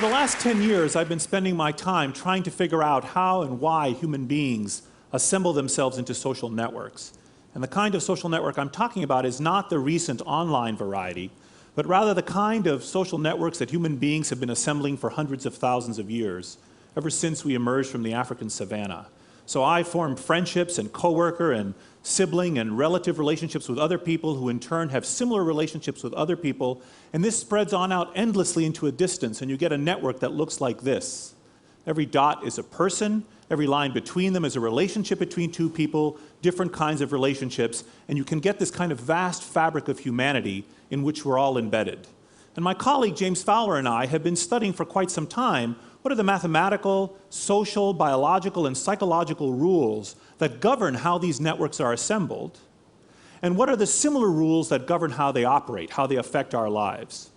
For the last 10 years, I've been spending my time trying to figure out how and why human beings assemble themselves into social networks. And the kind of social network I'm talking about is not the recent online variety, but rather the kind of social networks that human beings have been assembling for hundreds of thousands of years, ever since we emerged from the African savanna. So I form friendships and coworker and sibling and relative relationships with other people who in turn have similar relationships with other people, and this spreads on out endlessly into a distance, and you get a network that looks like this. Every dot is a person, every line between them is a relationship between two people, different kinds of relationships, and you can get this kind of vast fabric of humanity in which we're all embedded. And my colleague James Fauler and I have been studying for quite some time what are the mathematical, social, biological, and psychological rules that govern how these networks are assembled, and what are the similar rules that govern how they operate, how they affect our lives.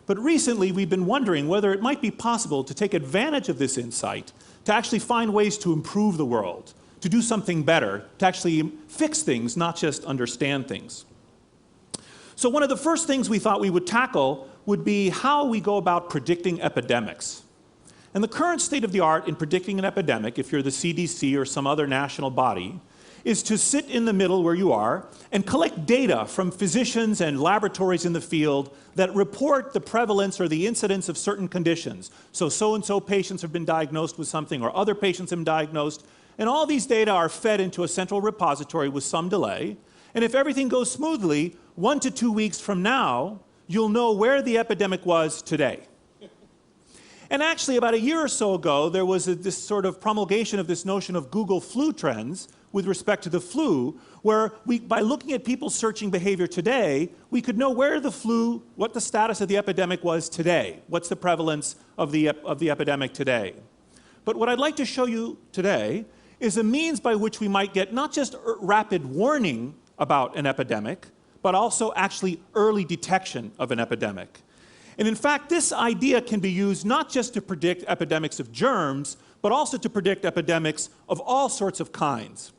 But recently, we've been wondering whether it might be possible to take advantage of this insight to actually find ways to improve the world, to do something better, to actually fix things, not just understand things. So one of the first things we thought we would tackle would be how we go about predicting epidemics. And the current state of the art in predicting an epidemic, if you're the CDC or some other national body, is to sit in the middle where you are and collect data from physicians and laboratories in the field that report the prevalence or the incidence of certain conditions. So-and-so patients have been diagnosed with something, or other patients have been diagnosed, and all these data are fed into a central repository with some delay. And if everything goes smoothly, 1 to 2 weeks from now, you'll know where the epidemic was today. And actually, about a year or so ago, there was this sort of promulgation of this notion of Google flu trends with respect to the flu, where by looking at people's searching behavior today, we could know where the flu, what the status of the epidemic was today, what's the prevalence of the epidemic today. But what I'd like to show you today is a means by which we might get not just rapid warning about an epidemic, but also actually early detection of an epidemic. And in fact, this idea can be used not just to predict epidemics of germs, but also to predict epidemics of all sorts of kinds.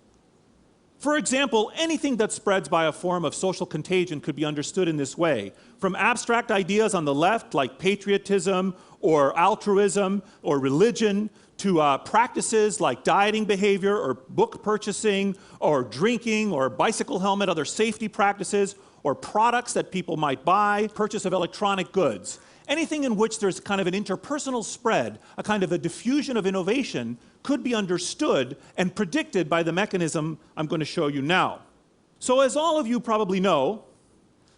For example, anything that spreads by a form of social contagion could be understood in this way. From abstract ideas on the left, like patriotism or altruism or religion, to practices like dieting behavior or book purchasing or drinking or bicycle helmet, other safety practices, or products that people might buy, purchase of electronic goods. Anything in which there's kind of an interpersonal spread, a kind of a diffusion of innovation, could be understood and predicted by the mechanism I'm going to show you now. So as all of you probably know,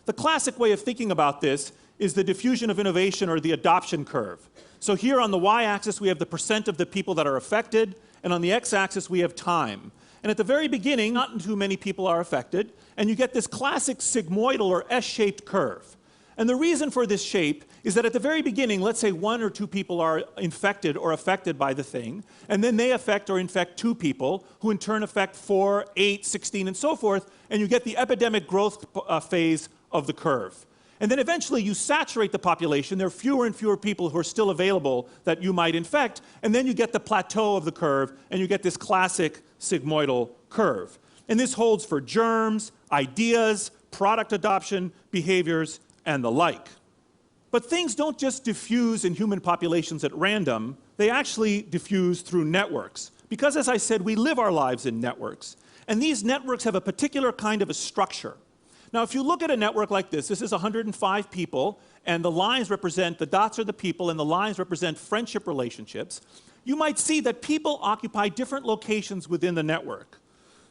the classic way of thinking about this is the diffusion of innovation or the adoption curve. So here on the y-axis we have the percent of the people that are affected, and on the x-axis we have time. And at the very beginning, not too many people are affected, and you get this classic sigmoidal or S-shaped curve. And the reason for this shape is that at the very beginning, let's say 1 or 2 people are infected or affected by the thing, and then they affect or infect 2 people, who in turn affect 4, 8, 16, and so forth, and you get the epidemic growth phase of the curve. And then eventually you saturate the population. There are fewer and fewer people who are still available that you might infect, and then you get the plateau of the curve, and you get this classic sigmoidal curve. And this holds for germs, ideas, product adoption, behaviors, and the like. But things don't just diffuse in human populations at random, they actually diffuse through networks. Because as I said, we live our lives in networks. And these networks have a particular kind of a structure. Now if you look at a network like this is 105 people, and the lines represent, the dots are the people, and the lines represent friendship relationships, you might see that people occupy different locations within the network.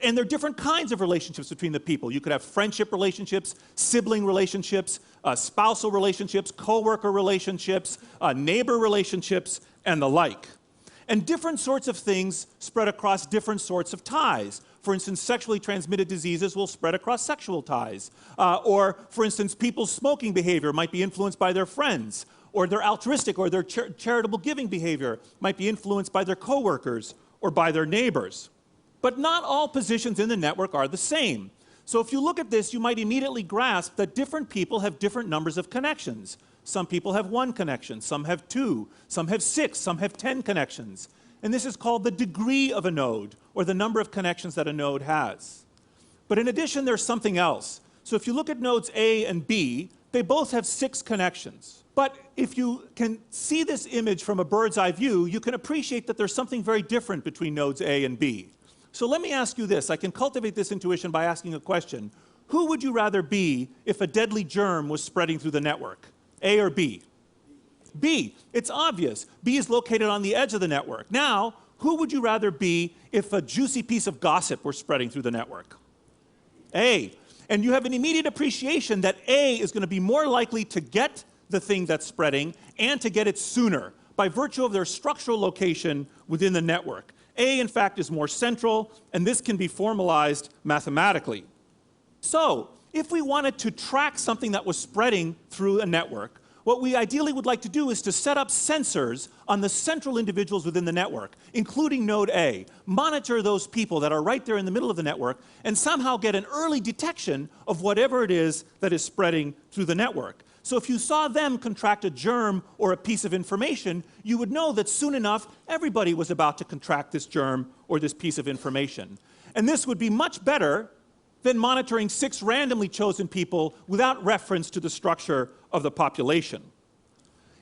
And there are different kinds of relationships between the people. You could have friendship relationships, sibling relationships, spousal relationships, coworker relationships, neighbor relationships, and the like. And different sorts of things spread across different sorts of ties. For instance, sexually transmitted diseases will spread across sexual ties. Or, for instance, people's smoking behavior might be influenced by their friends, or their altruistic or their charitable giving behavior might be influenced by their coworkers or by their neighbors. But not all positions in the network are the same. So if you look at this, you might immediately grasp that different people have different numbers of connections. Some people have 1 connection, some have 2, some have 6, some have 10 connections. And this is called the degree of a node, or the number of connections that a node has. But in addition, there's something else. So if you look at nodes A and B, they both have 6 connections. But if you can see this image from a bird's eye view, you can appreciate that there's something very different between nodes A and B. So let me ask you this. I can cultivate this intuition by asking a question. Who would you rather be if a deadly germ was spreading through the network? A or B? B. It's obvious. B is located on the edge of the network. Now, who would you rather be if a juicy piece of gossip were spreading through the network? A. And you have an immediate appreciation that A is going to be more likely to get the thing that's spreading and to get it sooner by virtue of their structural location within the network. A, in fact, is more central, and this can be formalized mathematically. So, if we wanted to track something that was spreading through a network, what we ideally would like to do is to set up sensors on the central individuals within the network, including node A, monitor those people that are right there in the middle of the network, and somehow get an early detection of whatever it is that is spreading through the network. So if you saw them contract a germ or a piece of information, you would know that soon enough, everybody was about to contract this germ or this piece of information. And this would be much better than monitoring 6 randomly chosen people without reference to the structure of the population.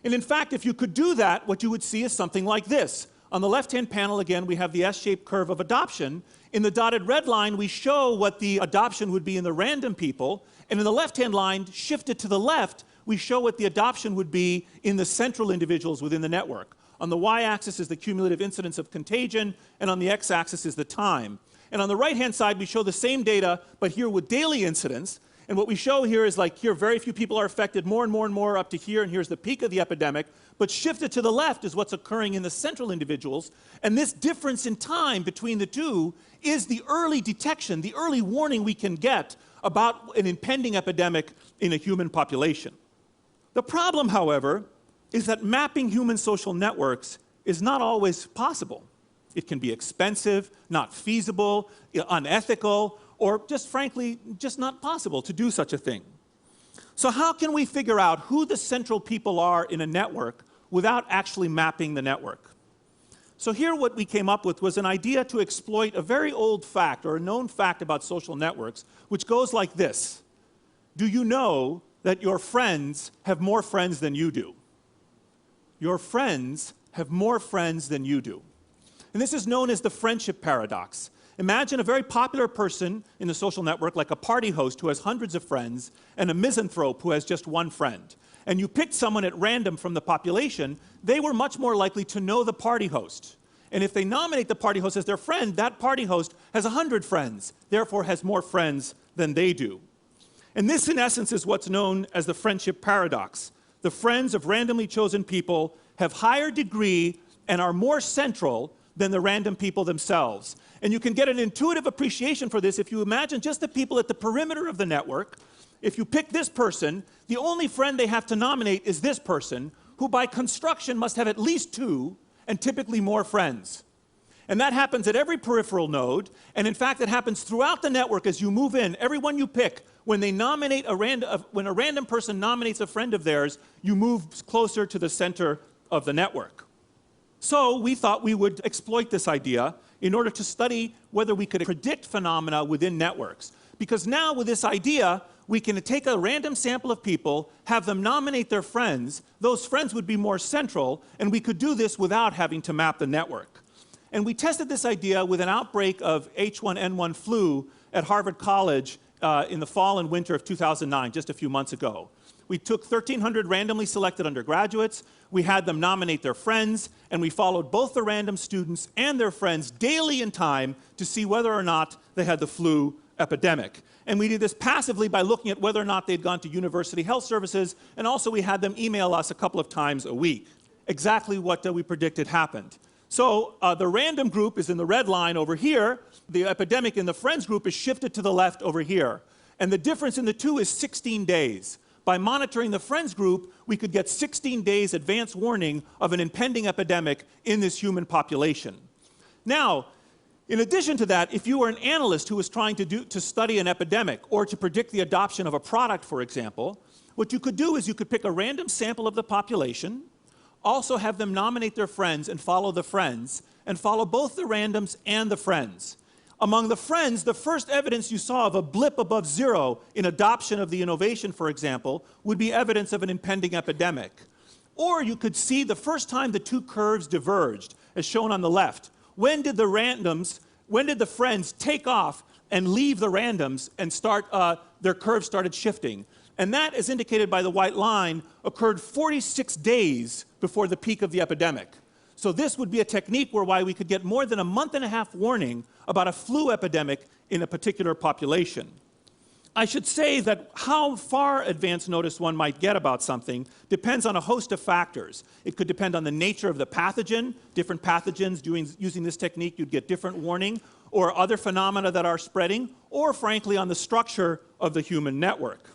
And in fact, if you could do that, what you would see is something like this. On the left-hand panel, again, we have the S-shaped curve of adoption. In the dotted red line, we show what the adoption would be in the random people. And in the left-hand line, shifted to the left, we show what the adoption would be in the central individuals within the network. On the y-axis is the cumulative incidence of contagion, and on the x-axis is the time. And on the right-hand side, we show the same data, but here with daily incidence. And what we show here is like here, very few people are affected, more and more and more up to here, and here's the peak of the epidemic. But shifted to the left is what's occurring in the central individuals. And this difference in time between the two is the early detection, the early warning we can get about an impending epidemic in a human population. The problem, however, is that mapping human social networks is not always possible. It can be expensive, not feasible, unethical, or just frankly, just not possible to do such a thing. So how can we figure out who the central people are in a network without actually mapping the network? So here what we came up with was an idea to exploit a very old fact, or a known fact about social networks, which goes like this. Do you know that your friends have more friends than you do? Your friends have more friends than you do. And this is known as the friendship paradox. Imagine a very popular person in the social network, like a party host who has hundreds of friends, and a misanthrope who has just one friend. And you picked someone at random from the population, they were much more likely to know the party host. And if they nominate the party host as their friend, that party host has 100 friends, therefore has more friends than they do. And this, in essence, is what's known as the friendship paradox. The friends of randomly chosen people have higher degree and are more central than the random people themselves. And you can get an intuitive appreciation for this if you imagine just the people at the perimeter of the network. If you pick this person, the only friend they have to nominate is this person, who by construction must have at least 2, and typically more friends. And that happens at every peripheral node, and in fact it happens throughout the network as you move in. Everyone you pick, when they nominate when a random person nominates a friend of theirs, you move closer to the center of the network. So we thought we would exploit this idea in order to study whether we could predict phenomena within networks. Because now with this idea, we can take a random sample of people, have them nominate their friends, those friends would be more central, and we could do this without having to map the network. And we tested this idea with an outbreak of H1N1 flu at Harvard College in the fall and winter of 2009, just a few months ago. We took 1,300 randomly selected undergraduates, we had them nominate their friends, and we followed both the random students and their friends daily in time to see whether or not they had the flu epidemic. And we did this passively by looking at whether or not they'd gone to university health services, and also we had them email us a couple of times a week. Exactly what we predicted happened. So the random group is in the red line over here. The epidemic in the friends group is shifted to the left over here. And the difference in the two is 16 days. By monitoring the friends group, we could get 16 days advance warning of an impending epidemic in this human population. Now, in addition to that, if you were an analyst who was trying to study an epidemic or to predict the adoption of a product, for example, what you could do is you could pick a random sample of the population, also have them nominate their friends and follow the friends, and follow both the randoms and the friends. Among the friends, the first evidence you saw of a blip above zero in adoption of the innovation, for example, would be evidence of an impending epidemic. Or you could see the first time the two curves diverged, as shown on the left. When did the friends take off and leave the randoms and their curves started shifting? And that, as indicated by the white line, occurred 46 days before the peak of the epidemic. So this would be a technique whereby we could get more than a month-and-a-half warning about a flu epidemic in a particular population. I should say that how far advance notice one might get about something depends on a host of factors. It could depend on the nature of the pathogen. Different pathogens using this technique, you'd get different warning, or other phenomena that are spreading, or frankly on the structure of the human network.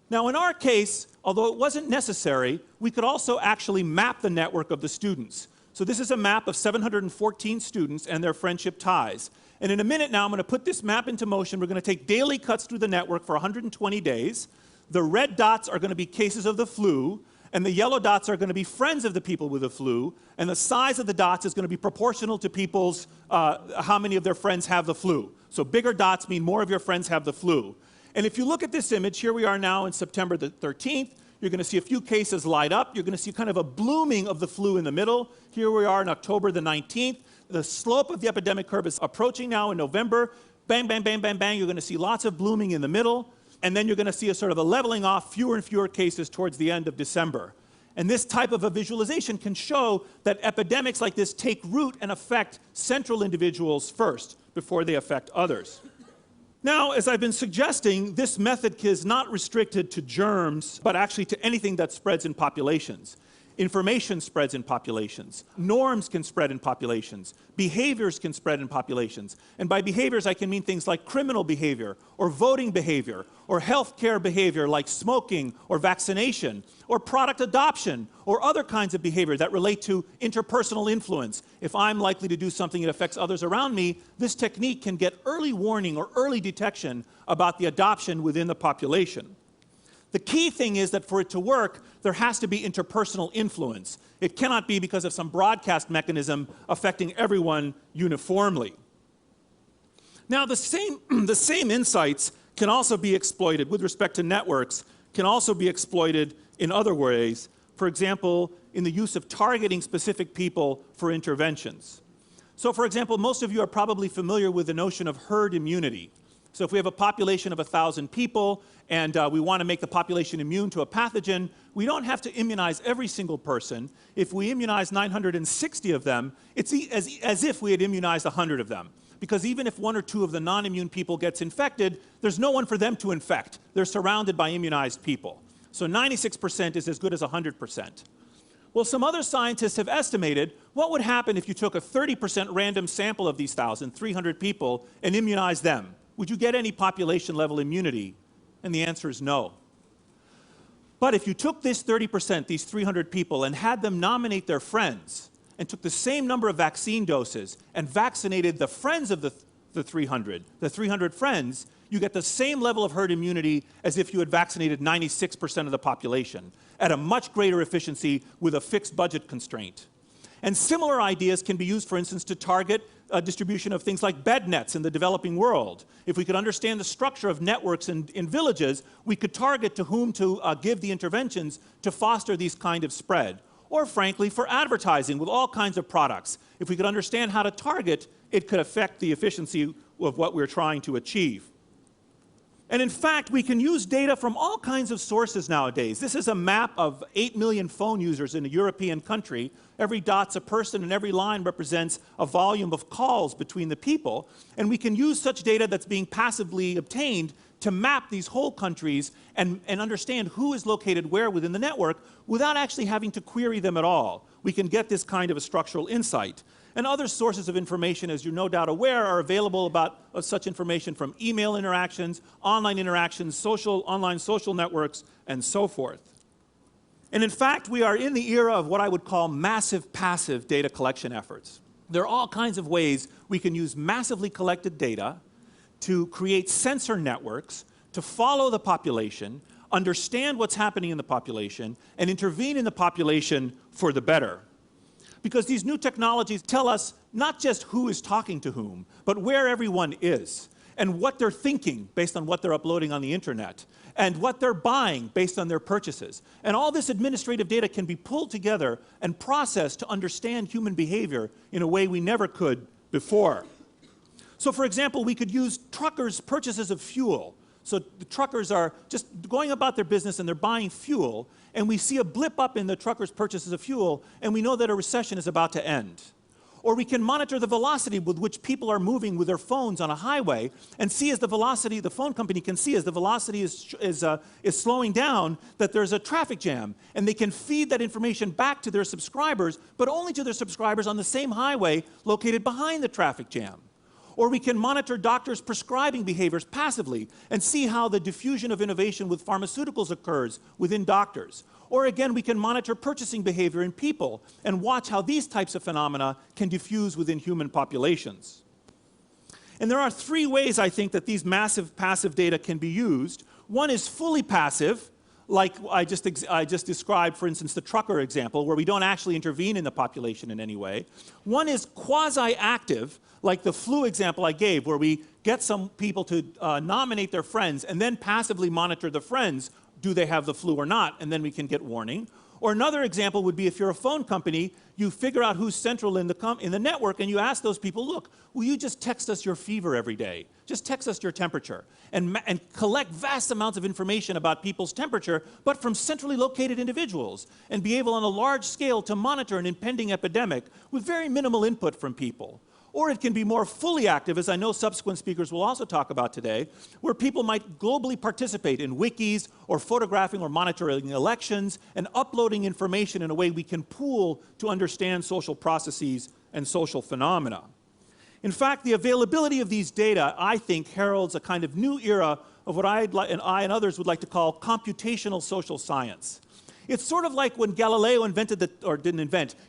Now in our case, although it wasn't necessary, we could also actually map the network of the students. So this is a map of 714 students and their friendship ties. And in a minute now, I'm going to put this map into motion. We're going to take daily cuts through the network for 120 days. The red dots are going to be cases of the flu, and the yellow dots are going to be friends of the people with the flu, and the size of the dots is going to be proportional to people's, how many of their friends have the flu. So bigger dots mean more of your friends have the flu. And if you look at this image, here we are now in September the 13th. You're going to see a few cases light up. You're going to see kind of a blooming of the flu in the middle. Here we are on October the 19th. The slope of the epidemic curve is approaching now in November. Bang, bang, bang, bang, bang. You're going to see lots of blooming in the middle. And then you're going to see a sort of a leveling off, fewer and fewer cases towards the end of December. And this type of a visualization can show that epidemics like this take root and affect central individuals first before they affect others. Now, as I've been suggesting, this method is not restricted to germs, but actually to anything that spreads in populations. Information spreads in populations. Norms can spread in populations. Behaviors can spread in populations. And by behaviors, I can mean things like criminal behavior, or voting behavior, or healthcare behavior like smoking or vaccination, or product adoption, or other kinds of behavior that relate to interpersonal influence. If I'm likely to do something that affects others around me, this technique can get early warning or early detection about the adoption within the population. The key thing is that for it to work, there has to be interpersonal influence. It cannot be because of some broadcast mechanism affecting everyone uniformly. Now, the same insights can also be exploited with respect to networks, can also be exploited in other ways. For example, in the use of targeting specific people for interventions. So, for example, most of you are probably familiar with the notion of herd immunity. So if we have a population of 1,000 people and we want to make the population immune to a pathogen, we don't have to immunize every single person. If we immunize 960 of them, it's as if we had immunized 100 of them. Because even if 1 or 2 of the non-immune people gets infected, there's no one for them to infect. They're surrounded by immunized people. So 96% is as good as 100%. Well, some other scientists have estimated what would happen if you took a 30% random sample of these 300 people, and immunized them. Would you get any population-level immunity? And the answer is no. But if you took this 30%, these 300 people, and had them nominate their friends, and took the same number of vaccine doses, and vaccinated the friends of the 300 friends, you get the same level of herd immunity as if you had vaccinated 96% of the population, at a much greater efficiency with a fixed budget constraint. And similar ideas can be used, for instance, to target distribution of things like bed nets in the developing world. If we could understand the structure of networks in villages, we could target to whom to give the interventions to foster these kind of spread. Or frankly, for advertising with all kinds of products. If we could understand how to target, it could affect the efficiency of what we're trying to achieve. And in fact, we can use data from all kinds of sources nowadays. This is a map of 8 million phone users in a European country. Every dot's a person, and every line represents a volume of calls between the people. And we can use such data that's being passively obtained to map these whole countries and understand who is located where within the network without actually having to query them at all. We can get this kind of a structural insight. And other sources of information, as you're no doubt aware, are available about such information from email interactions, online interactions, online social networks, and so forth. And in fact, we are in the era of what I would call massive passive data collection efforts. There are all kinds of ways we can use massively collected data to create sensor networks, to follow the population, understand what's happening in the population, and intervene in the population for the better. because these new technologies tell us not just who is talking to whom, but where everyone is, and what they're thinking based on what they're uploading on the internet, and what they're buying based on their purchases. And all this administrative data can be pulled together and processed to understand human behavior in a way we never could before. So for example, we could use truckers' purchases of fuel. So the truckers are just going about their business and they're buying fuel, and we see a blip up in the truckers' purchases of fuel, and we know that a recession is about to end. Or we can monitor the velocity with which people are moving with their phones on a highway and see as the velocity, the phone company can see as the velocity is slowing down that there's a traffic jam. And they can feed that information back to their subscribers, but only to their subscribers on the same highway located behind the traffic jam. Or we can monitor doctors' prescribing behaviors passively and see how the diffusion of innovation with pharmaceuticals occurs within doctors. Or again, we can monitor purchasing behavior in people and watch how these types of phenomena can diffuse within human populations. And there are three ways, I think, that these massive passive data can be used. One is fully passive, like I just described, for instance, the trucker example, where we don't actually intervene in the population in any way. One is quasi-active, like the flu example I gave, where we get some people to nominate their friends and then passively monitor the friends. Do they have the flu or not? And then we can get warning. Or another example would be if you're a phone company, you figure out who's central in the network and you ask those people, look, will you just text us your fever every day? Just text us your temperature. And collect vast amounts of information about people's temperature, but from centrally located individuals, and be able on a large scale to monitor an impending epidemic with very minimal input from people. Or it can be more fully active, as I know subsequent speakers will also talk about today, where people might globally participate in wikis or photographing or monitoring elections and uploading information in a way we can pool to understand social processes and social phenomena. In fact, the availability of these data, I think, heralds a kind of new era of what I and others would like to call computational social science. It's sort of like when Galileo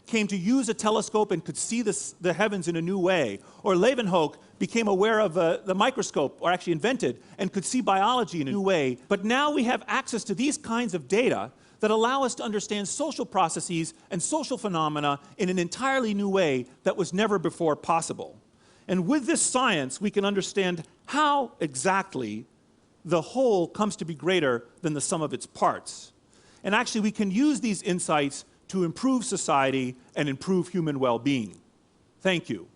came to use a telescope and could see the heavens in a new way, or Leeuwenhoek became aware of the microscope, or actually invented, and could see biology in a new way. But now we have access to these kinds of data that allow us to understand social processes and social phenomena in an entirely new way that was never before possible. And with this science, we can understand how exactly the whole comes to be greater than the sum of its parts. And actually, we can use these insights to improve society and improve human well-being. Thank you.